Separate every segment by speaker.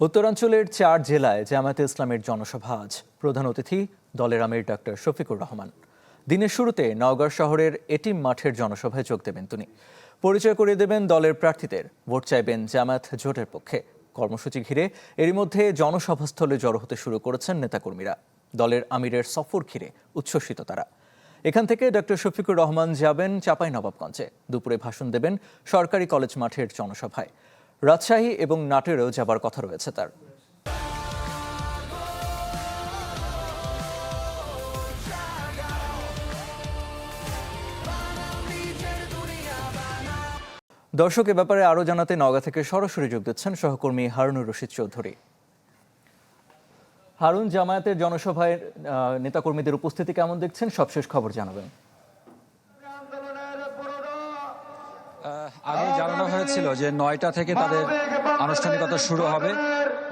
Speaker 1: উত্তরাঞ্চলের 4 জেলায় জামায়াতে ইসলামের জনসভা আজ। প্রধান অতিথি দলের আমির ডক্টর শফিকুর রহমান। দিনের শুরুতে নওগাঁ শহরের এটিম মাঠের জনসভায় যোগ দেবেন তিনি। পরিচয় করিয়ে দেবেন দলের প্রার্থীদের, ভোট চাইবেন জামায়াত জোটের পক্ষে। কর্মসূচি ঘিরে এরই মধ্যে জনসভাস্থলে জড়ো হতে শুরু করেছেন নেতাকর্মীরা। দলের আমিরের সফর ঘিরে উচ্ছ্বসিত তারা। এখান থেকে ডক্টর শফিকুর রহমান যাবেন চাঁপাইনবাবগঞ্জে। দুপুরে ভাষণ দেবেন সরকারি কলেজ মাঠের জনসভায়। রাজশাহী এবং নাটোরেও যাবার কথা রয়েছে তার। দর্শক, এ ব্যাপারে আরো জানাতে নওগাঁ থেকে সরাসরি যোগ দিচ্ছেন সহকর্মী হারুনুর রশিদ চৌধুরী। হারুন, জামায়াতের জনসভায় নেতাকর্মীদের উপস্থিতি কেমন দেখছেন? সবশেষ খবর জানাবেন।
Speaker 2: আগে জানানো হয়েছিল যে 9টা থেকে তাদের আনুষ্ঠানিকতা শুরু হবে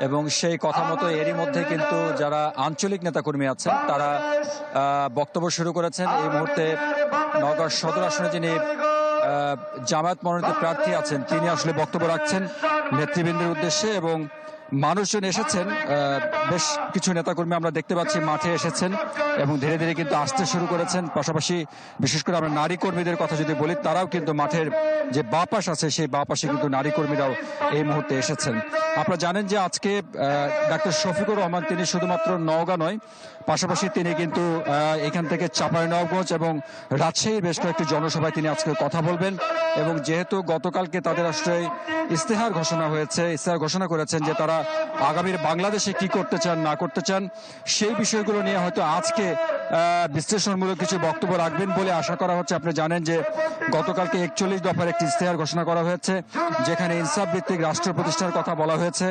Speaker 2: এবং সেই কথা মতো এরই মধ্যে কিন্তু যারা আঞ্চলিক নেতাকর্মী আছেন তারা বক্তব্য শুরু করেছেন। এই মুহূর্তে নওগাঁ সদর আসনে যিনি জামায়াত মনোনীত প্রার্থী আছেন তিনি আসলে বক্তব্য রাখছেন নেতৃবৃন্দের উদ্দেশ্যে এবং মানুষজন এসেছেন। বেশ কিছু নেতাকর্মী আমরা দেখতে পাচ্ছি মাঠে এসেছেন এবং ধীরে ধীরে কিন্তু আসতে শুরু করেছেন। পাশাপাশি বিশেষ করে আমরা নারী কর্মীদের কথা যদি বলি, তারাও কিন্তু মাঠের যে বাঁ পাশ আছে সেই বাঁ পাশে কিন্তু নারী কর্মীরাও এই মুহূর্তে এসেছেন। আপনারা জানেন যে আজকে ডাক্তার শফিকুর রহমান তিনি শুধুমাত্র নওগাঁ নয়, পাশাপাশি তিনি কিন্তু এখান থেকে চাঁপাইনবাবগঞ্জ এবং রাজশাহীর বেশ কয়েকটি জনসভায় তিনি আজকে কথা বলবেন। এবং যেহেতু গতকালকে তাদের আসলে ইস্তেহার ঘোষণা করেছেন যে তারা আগামীর বাংলাদেশে কি করতে চান না করতে চান, সেই বিষয়গুলো নিয়ে হয়তো আজকে বিশ্লেষণমূলক কিছু বক্তব্য রাখবেন বলে আশা করা হচ্ছে। আপনি জানেন যে গতকালকে 41 দফার একটি ইস্তেহার ঘোষণা করা হয়েছে, যেখানে ইনসাফ ভিত্তিক রাষ্ট্র প্রতিষ্ঠার কথা বলা হয়েছে,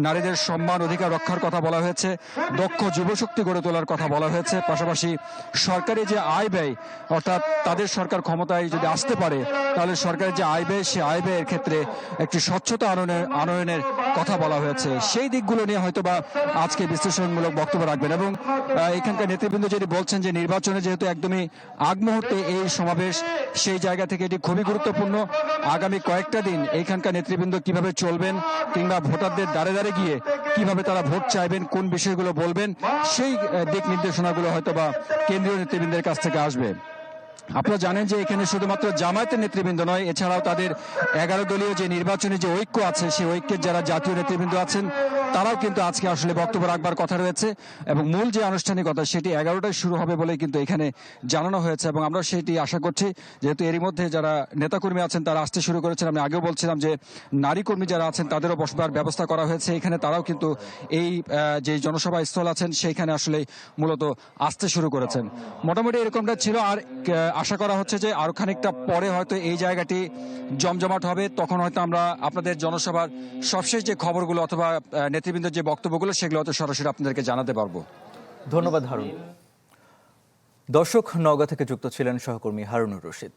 Speaker 2: নারীদের সম্মান অধিকার রক্ষার কথা বলা হয়েছে, দক্ষ যুবশক্তি গড়ে তোলার কথা বলা হয়েছে। পাশাপাশি সরকারি যে আয় ব্যয়, অর্থাৎ তাদের সরকার ক্ষমতায় যদি আসতে পারে তাহলে সরকারের যে আয় ব্যয়, সেই আয় ব্যয়ের ক্ষেত্রে একটি স্বচ্ছতা আনয়নের কথা বলা হয়েছে। সেই দিকগুলো নিয়ে হয়তোবা আজকে বিশ্লেষণমূলক বক্তব্য রাখবেন। এবং এখানকার নেতৃবৃন্দ যেটি বলছেন যে নির্বাচনে যেহেতু একদমই আগ মুহূর্তে এই সমাবেশ, সেই জায়গা থেকে এটি খুবই গুরুত্বপূর্ণ। আগামী কয়েকটা দিন এখানকার নেতৃবৃন্দ কিভাবে চলবেন কিংবা ভোটারদের দ্বারে দ্বারে গিয়ে কিভাবে তারা ভোট চাইবেন, কোন বিষয়গুলো বলবেন, সেই দিক নির্দেশনাগুলো হয়তোবা কেন্দ্রীয় নেতৃবৃন্দের কাছ থেকে আসবে। আপনারা জানেন যে এখানে শুধুমাত্র জামায়াতের নেতৃবৃন্দ নয়, এছাড়াও তাদের 11 দলীয় যে নির্বাচনী যে ঐক্য আছে, সেই ঐক্যের যারা জাতীয় নেতৃবৃন্দ আছেন তারাও কিন্তু আজকে আসলে বক্তব্য রাখবার কথা রয়েছে। এবং মূল যে আনুষ্ঠানিকতা সেটি 11টায় শুরু হবে বলে কিন্তু এখানে জানানো হয়েছে এবং আমরা সেটি আশা করছি। যেহেতু এরই মধ্যে যারা নেতাকর্মী আছেন তারা আসতে শুরু করেছেন, আমি আগেও বলছিলাম যে নারী কর্মী যারা আছেন তাদেরও বসবার ব্যবস্থা করা হয়েছে এখানে। তারাও কিন্তু এই যে জনসভা স্থল আছেন সেইখানে আসলে মূলত আসতে শুরু করেছেন। মোটামুটি এরকমটা ছিল। আর আশা করা হচ্ছে যে আরো খানিকটা পরে হয়তো এই জায়গাটি জমজমাট হবে, তখন হয়তো আমরা আপনাদের জনসভার সবশেষ যে খবরগুলো অথবা নেতৃবৃন্দের যে বক্তব্যগুলো সেগুলো হয়তো সরাসরি আপনাদেরকে জানাতে পারবো।
Speaker 1: ধন্যবাদ হারুন। দর্শক, নওগাঁ থেকে যুক্ত ছিলেন সহকর্মী হারুনুর রশিদ।